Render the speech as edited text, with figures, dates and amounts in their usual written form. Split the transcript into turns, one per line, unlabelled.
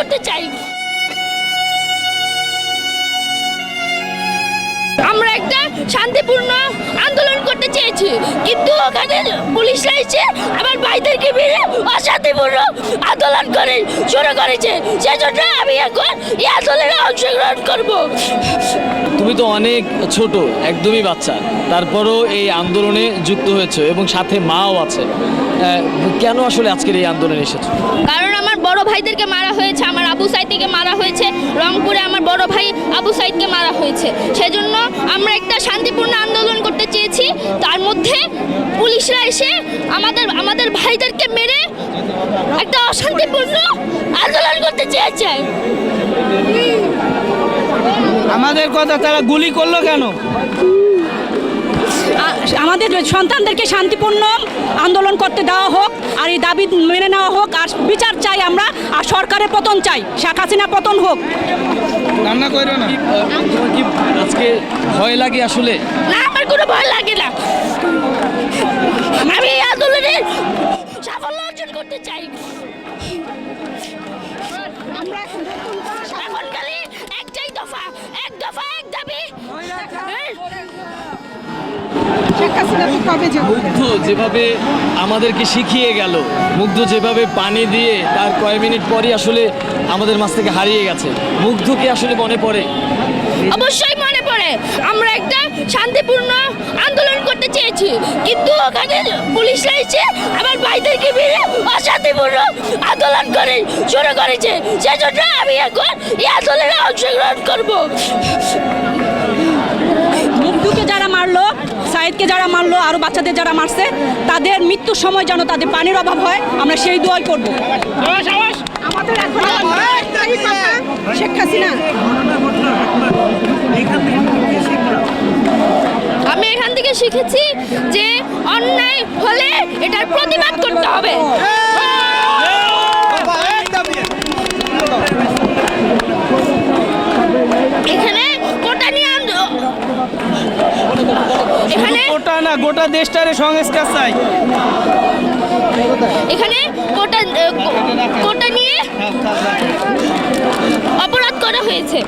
করতে চাই। আমরা একটা শান্তিপূর্ণ আন্দোলন করতে চেয়েছি, কিন্তু ওখানে পুলিশরা এসে আমার ভাইদেরকে মেরে অশান্তিপূর্ণ আন্দোলন করে শুরু করেছে। সেজন্য আমি এখন এই আন্দোলনে অংশগ্রহণ করব।
তুমি তো অনেক ছোট, একদমই বাচ্চা, তারপরও এই আন্দোলনে যুক্ত হয়েছে এবং সাথে মাও আছে। কেন আসলে আজকের এই আন্দোলনে এসেছো?
কারণ আমার বড় ভাইদেরকে মারা হয়েছে, আমার আবু সাইদকে মারা হয়েছে, রংপুরে আমার বড় ভাই আবু সাইদকে মারা হয়েছে। সেজন্য আমরা একটা শান্তিপূর্ণ আন্দোলন করতে চেয়েছি, তার মধ্যে পুলিশরা এসে আমাদের ভাইদেরকে মেরে একটা অশান্তিপূর্ণ আন্দোলন করতে চেয়েছে।
আমাদের কথা তারা গুলি করলো কেন?
আমাদের সন্তানদেরকে শান্তিপূর্ণ আন্দোলন করতে দেওয়া হোক, আর এই দাবি মেনে নেওয়া হোক, আর বিচার চাই আমরা, আর সরকারের পতন চাই, শেখ হাসিনা পতন হোক।
রান্না করো না।
তোমার কি আজকে ভয় লাগে আসলে?
না, আমার কোনো ভয় লাগে না। আমি এই আন্দোলনে সাফল্য অর্জন করতে চাই। এখন খালি একটাই দফা, এক দফা এক দাবি।
মুগ্ধ যেভাবে আমাদেরকে শিখিয়ে গেল, মুগ্ধ যেভাবে পানি দিয়ে তার কয়েক মিনিট পরই আসলে আমাদের মাছ থেকে হারিয়ে গেছে, মুগ্ধকে আসলে মনে পড়ে?
অবশ্যই মনে পড়ে। আমরা একটা শান্তিপূর্ণ আন্দোলন করতে চেয়েছি, কিন্তু ওখানে পুলিশরা এসে আমার ভাইদেরকে মেরে অশান্তিপূর্ণ আন্দোলন করে শুরু করেছে। সেজন্য আমি এখন এই আন্দোলনে অংশগ্রহণ করব।
মুগ্ধকে যারা মারলো, সাইদকে যারা মারলো, আরও বাচ্চাদের যারা মারছে, তাদের মৃত্যুর সময় যেন তাদের পানির অভাব হয়, আমরা সেই দোয়াই করব। আমাদের এখন শেখ হাসিনা।
আমি এখান থেকে শিখেছি যে অন্যায় হলে এটার প্রতিবাদ করতে হবে। এখানে কোটা নিয়ে এখানে
কোটা না, গোটা দেশটারে সংস্কার চাই।
এখানে কোটা নিয়ে অপরাধ করা হয়েছে।